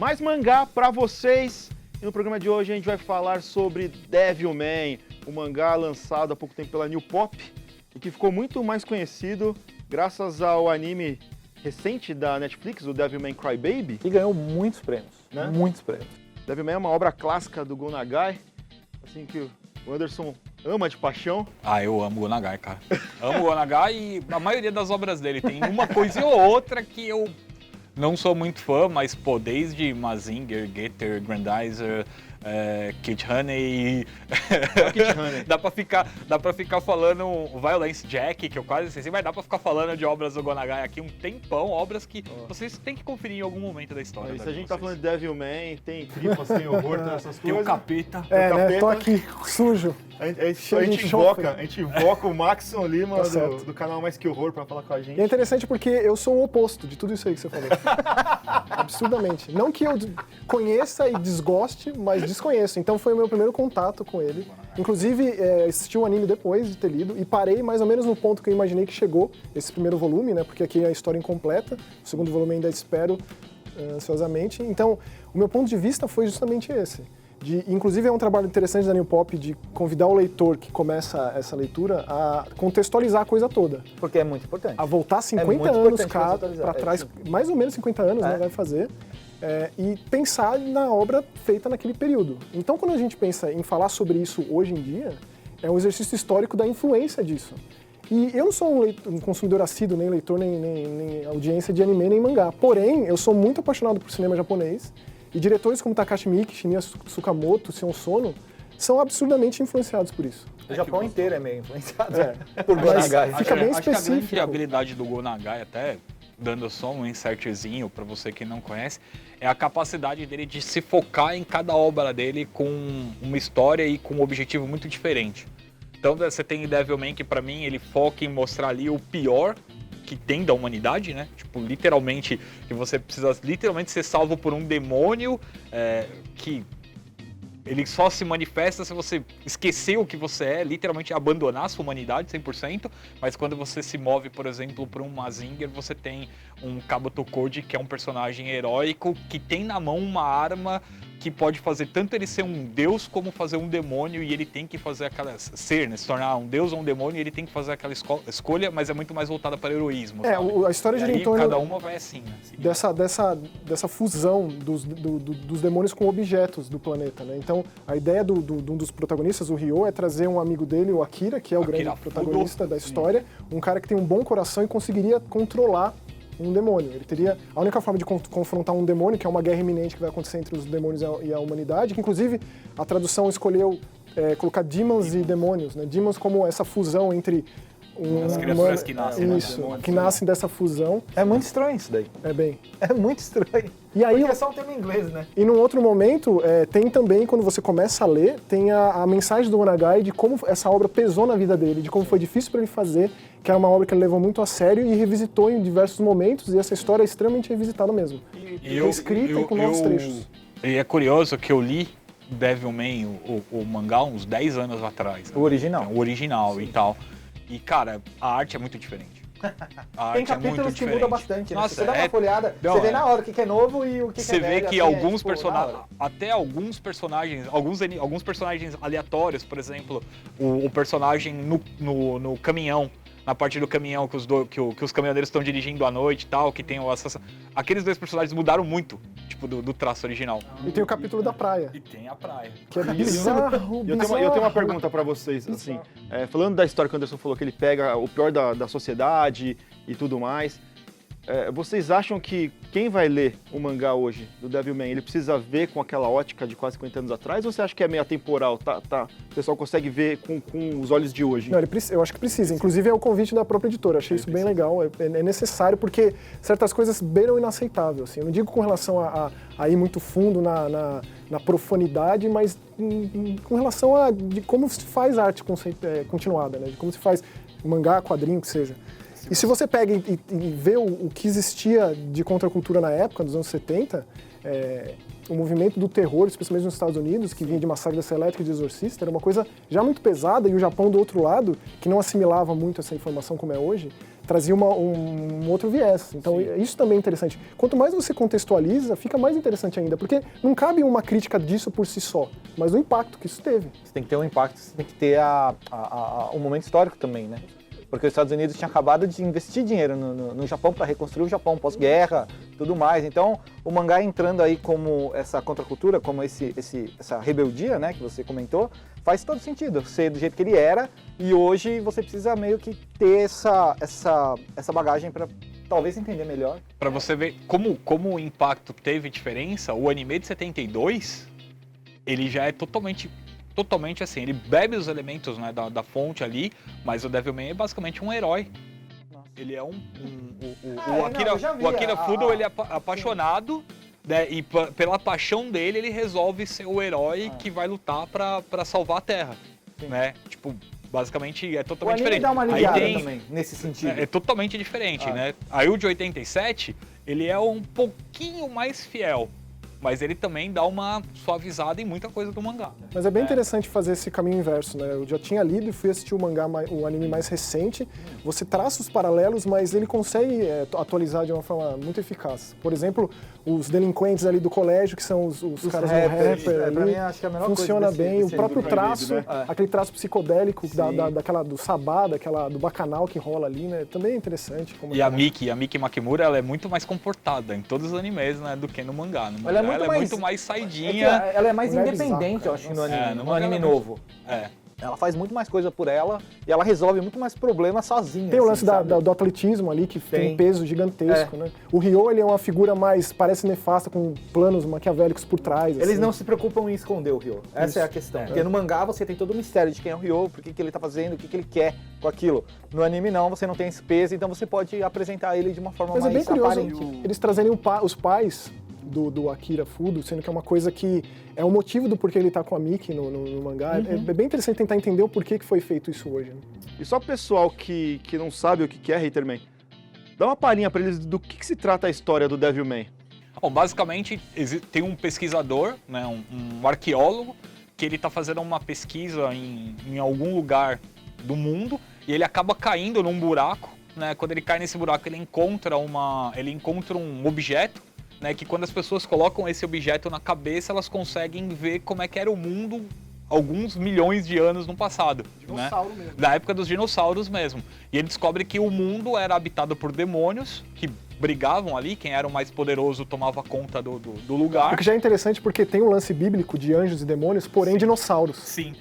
Mais mangá pra vocês. E no programa de hoje a gente vai falar sobre Devilman, um mangá lançado há pouco tempo pela New Pop e que ficou muito mais conhecido graças ao anime recente da Netflix, o Devilman Crybaby. E ganhou muitos prêmios, né? Muitos prêmios. Devilman é uma obra clássica do Go Nagai, assim que o Anderson ama de paixão. Ah, eu amo o Go Nagai, cara. Amo o Go Nagai e a maioria das obras dele tem uma coisa ou outra que eu não sou muito fã, mas pô, desde Mazinger, Getter, Grandizer, Kid Honey, dá pra ficar falando Violence Jack, que eu quase esqueci, mas dá pra ficar falando de obras do Go Nagai aqui um tempão, obras que vocês têm que conferir em algum momento da história. Se a gente tá falando de Devilman, tem tripas, tem horror, tem essas coisas. Tem o capeta. Né? Tô aqui, sujo. A gente invoca o Maxon Lima do canal Mais Que Horror pra falar com a gente. E é interessante porque eu sou o oposto de tudo isso aí que você falou. Absurdamente. Não que eu conheça e desgoste, mas desconheço. Então foi o meu primeiro contato com ele. Inclusive, assisti o anime depois de ter lido e parei mais ou menos no ponto que eu imaginei que chegou esse primeiro volume, né? Porque aqui é a história incompleta. O segundo volume ainda espero ansiosamente. Então, o meu ponto de vista foi justamente esse. Inclusive é um trabalho interessante da New Pop de convidar o leitor que começa essa leitura a contextualizar a coisa toda. Porque é muito importante. A voltar 50 anos para trás, mais ou menos 50 anos, né, vai fazer, e pensar na obra feita naquele período. Então, quando a gente pensa em falar sobre isso hoje em dia, é um exercício histórico da influência disso. E eu não sou um consumidor assíduo, nem leitor, nem audiência de anime, nem mangá. Porém, eu sou muito apaixonado por cinema japonês. E diretores como Takashi Miike, Shinya Tsukamoto, Sion Sono, são absurdamente influenciados por isso. O Japão inteiro é meio influenciado por Go Nagai. Fica bem específico. Acho que a grande habilidade do Go Nagai, até dando só um insertzinho para você que não conhece, é a capacidade dele de se focar em cada obra dele com uma história e com um objetivo muito diferente. Então você tem Devilman, que para mim ele foca em mostrar ali o pior que tem da humanidade, né? Tipo, literalmente, que você precisa literalmente ser salvo por um demônio que ele só se manifesta se você esquecer o que você é, literalmente abandonar a sua humanidade 100%, mas quando você se move, por exemplo, para um Mazinger, você tem um Kabuto Koji, que é um personagem heróico, que tem na mão uma arma que pode fazer tanto ele ser um deus como fazer um demônio, e ele tem que fazer se tornar um deus ou um demônio, e ele tem que fazer aquela escolha, mas é muito mais voltada para o heroísmo. A história gira em torno cada uma vai assim, né? Dessa fusão dos demônios com objetos do planeta, né? Então, a ideia de um dos protagonistas, o Ryo, é trazer um amigo dele, o Akira, que é o grande protagonista da história, um cara que tem um bom coração e conseguiria controlar um demônio. Ele teria a única forma de confrontar um demônio, que é uma guerra iminente que vai acontecer entre os demônios e a humanidade, que inclusive a tradução escolheu colocar demons e demônios, né? Demons como essa fusão entre as criaturas que nascem, que nascem dessa fusão. É muito estranho isso daí. É muito estranho. E aí, porque é só um termo em inglês, né? E num outro momento, tem também, quando você começa a ler, tem a mensagem do Go Nagai de como essa obra pesou na vida dele, de como foi difícil para ele fazer, que era uma obra que ele levou muito a sério e revisitou em diversos momentos, e essa história é extremamente revisitada mesmo. Escrita e com novos trechos. E é curioso que eu li Devilman, o mangá, uns 10 anos atrás. O original. O original e tal. E, cara, a arte é muito diferente. Tem capítulos que muda bastante, né? Nossa, você dá uma folhada, você vê na hora o que é novo e o que é velho. Você vê que assim, alguns personagens, até alguns personagens, alguns personagens aleatórios, por exemplo, o personagem no caminhão, na parte do caminhão que os caminhoneiros estão dirigindo à noite e tal, que tem o assassino. Aqueles dois personagens mudaram muito, tipo, do traço original. E tem o capítulo da praia. E tem a praia. Que é bizarro, Eu tenho uma pergunta pra vocês, assim, falando da história que o Anderson falou, que ele pega o pior da sociedade e tudo mais, vocês acham que quem vai ler o mangá hoje, do Devilman, ele precisa ver com aquela ótica de quase 50 anos atrás, ou você acha que é meio atemporal, o pessoal consegue ver com os olhos de hoje? Não, eu acho que precisa. Inclusive é o convite da própria editora, achei isso bem legal, é necessário, porque certas coisas beiram inaceitável, assim. Eu não digo com relação a ir muito fundo na profanidade, mas com relação de como se faz arte continuada, né? De como se faz mangá, quadrinho, que seja. E se você pega e vê o que existia de contracultura na época, dos anos 70, o movimento do terror, especialmente nos Estados Unidos, que vinha de Massacre da Serra Elétrica e de Exorcista, era uma coisa já muito pesada, e o Japão do outro lado, que não assimilava muito essa informação como é hoje, trazia um outro viés. Então isso também é interessante. Quanto mais você contextualiza, fica mais interessante ainda, porque não cabe uma crítica disso por si só, mas o impacto que isso teve. Você tem que ter um impacto, você tem que ter um momento histórico também, né? Porque os Estados Unidos tinham acabado de investir dinheiro no Japão para reconstruir o Japão pós-guerra, tudo mais. Então, o mangá entrando aí como essa contracultura, como essa rebeldia, né, que você comentou, faz todo sentido. Ser do jeito que ele era, e hoje você precisa meio que ter essa bagagem para talvez entender melhor. Para você ver como o impacto teve diferença, o anime de 72, ele já é totalmente assim, ele bebe os elementos, né, da fonte ali, mas o Devilman é basicamente um herói. Nossa. Ele é o Akira Fudo, ele é apaixonado, né, e pela paixão dele, ele resolve ser o herói que vai lutar pra salvar a Terra, né? Tipo, basicamente é totalmente diferente. Dá uma aliviada também, nesse sentido. É totalmente diferente, né? Aí o de 87, ele é um pouquinho mais fiel, mas ele também dá uma suavizada em muita coisa do mangá. Mas é bem interessante fazer esse caminho inverso, né? Eu já tinha lido e fui assistir o anime mais recente. Você traça os paralelos, mas ele consegue atualizar de uma forma muito eficaz. Por exemplo, os delinquentes ali do colégio, que são os caras do rapper ali, pra mim, acho que é a melhor funciona coisa bem. O próprio traço, né? aquele traço psicodélico do sabá, do bacanal que rola ali, né? Também é interessante. E a Miki Makimura, ela é muito mais comportada em todos os animes, né, do que no mangá. No mangá ela é muito mais saidinha. Ela é mais independente, eu acho, no anime novo. Ela faz muito mais coisa por ela e ela resolve muito mais problemas sozinha. Tem o lance do atletismo ali, que tem um peso gigantesco, né? O Ryo, ele é uma figura mais, parece nefasta, com planos maquiavélicos por trás. Eles assim. não se preocupam em esconder o Ryo. Essa é a questão. Porque no mangá você tem todo o mistério de quem é o Ryo, por que ele tá fazendo, o que ele quer com aquilo. No anime não, você não tem esse peso, então você pode apresentar ele de uma forma mais aparente. Mas é bem curioso eles trazerem os pais do Akira Fudo, sendo que é uma coisa que é o motivo do porquê ele tá com a Miki no mangá. É bem interessante tentar entender o porquê que foi feito isso hoje. Né? E só o pessoal que não sabe o que é Haterman, dá uma palhinha pra eles do que se trata a história do Devilman. Bom, basicamente, tem um pesquisador, né, um arqueólogo, que ele tá fazendo uma pesquisa em algum lugar do mundo e ele acaba caindo num buraco, né? Quando ele cai nesse buraco, ele encontra um objeto, né, que quando as pessoas colocam esse objeto na cabeça, elas conseguem ver como é que era o mundo alguns milhões de anos no passado. Dinossauro, né? Mesmo. Na época dos dinossauros mesmo. E ele descobre que o mundo era habitado por demônios que brigavam ali, quem era o mais poderoso tomava conta do lugar. O que já é interessante porque tem um lance bíblico de anjos e demônios, porém dinossauros. Sim.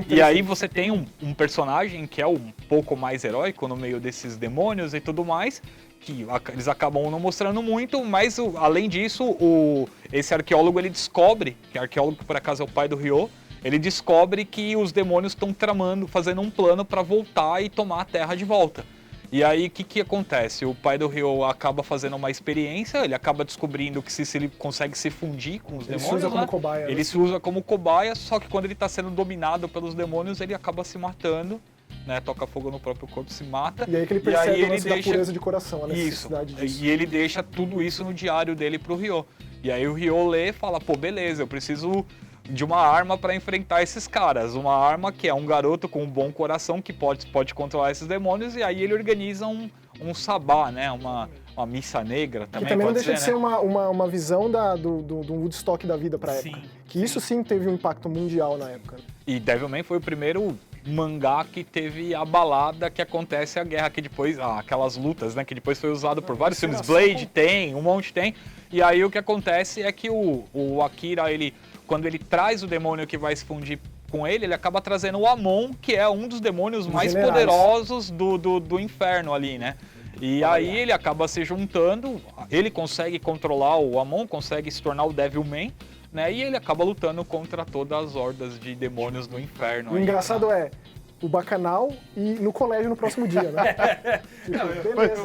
E aí você tem um personagem que é um pouco mais heróico no meio desses demônios e tudo mais, que eles acabam não mostrando muito, mas além disso, esse arqueólogo ele descobre, que arqueólogo por acaso é o pai do Ryo, ele descobre que os demônios estão fazendo um plano para voltar e tomar a Terra de volta. E aí o que acontece? O pai do Ryo acaba fazendo uma experiência, ele acaba descobrindo que se ele consegue se fundir com os demônios, ele se usa como cobaia. Ele se usa como cobaia, só que quando ele está sendo dominado pelos demônios, ele acaba se matando. Né, toca fogo no próprio corpo, se mata. E aí que ele percebe o lance da pureza de coração, a necessidade disso. E ele deixa tudo isso no diário dele pro Ryo. E aí o Ryo lê e fala, pô, beleza, eu preciso de uma arma para enfrentar esses caras. Uma arma que é um garoto com um bom coração que pode controlar esses demônios. E aí ele organiza um sabá, né, uma missa negra também. Que também não deixa de ser uma visão do Woodstock da vida pra época. Que isso sim teve um impacto mundial na época. E Devilman foi o primeiro mangá que teve a balada que acontece a guerra, que depois, aquelas lutas, né, que depois foi usado por vários filmes, Blade tem, um monte tem, e aí o que acontece é que o Akira, quando ele traz o demônio que vai se fundir com ele acaba trazendo o Amon, que é um dos demônios mais poderosos do inferno ali, né? E aí ele acaba se juntando, ele consegue controlar o Amon, consegue se tornar o Devilman, né? E ele acaba lutando contra todas as hordas de demônios do inferno. O engraçado é o Bacanal e no colégio no próximo dia, né?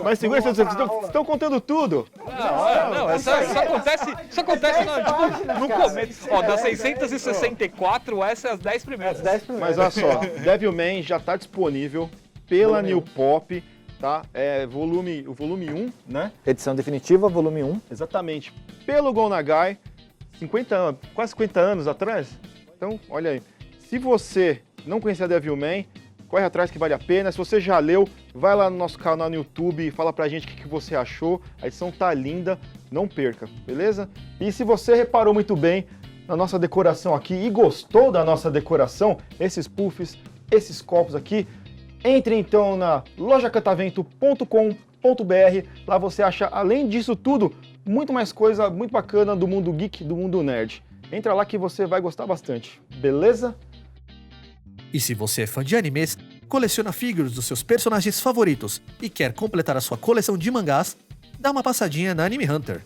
Mas segura, vocês estão contando tudo. Não, isso acontece no começo. Ó, das 664, essa é as 10 primeiras. Mas olha só, Devilman já está disponível pela New Pop, tá? É o volume 1, né? Edição definitiva, volume 1. Exatamente. Pelo Go Nagai. 50 anos, quase 50 anos atrás. Então, olha aí. Se você não conhecia Devilman, corre atrás que vale a pena. Se você já leu, vai lá no nosso canal no YouTube e fala pra gente o que você achou. A edição tá linda, não perca, beleza? E se você reparou muito bem na nossa decoração aqui e gostou da nossa decoração, esses puffs, esses copos aqui, entre então na lojacatavento.com.br. Lá você acha, além disso tudo, muito mais coisa muito bacana do mundo geek, do mundo nerd. Entra lá que você vai gostar bastante, beleza? E se você é fã de animes, coleciona figures dos seus personagens favoritos e quer completar a sua coleção de mangás, dá uma passadinha na Anime Hunter.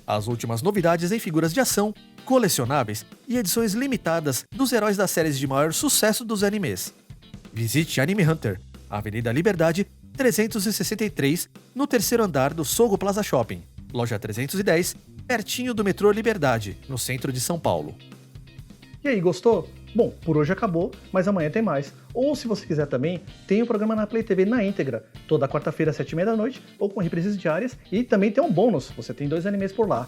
As últimas novidades em figuras de ação, colecionáveis e edições limitadas dos heróis das séries de maior sucesso dos animes. Visite Anime Hunter, Avenida Liberdade 363, no terceiro andar do Sogo Plaza Shopping, loja 310, pertinho do metrô Liberdade, no centro de São Paulo. E aí, gostou? Bom, por hoje acabou, mas amanhã tem mais. Ou se você quiser também, tem o programa na Play TV na íntegra, toda quarta-feira às 7h30 da noite, ou com reprises diárias, e também tem um bônus, você tem 2 animes por lá.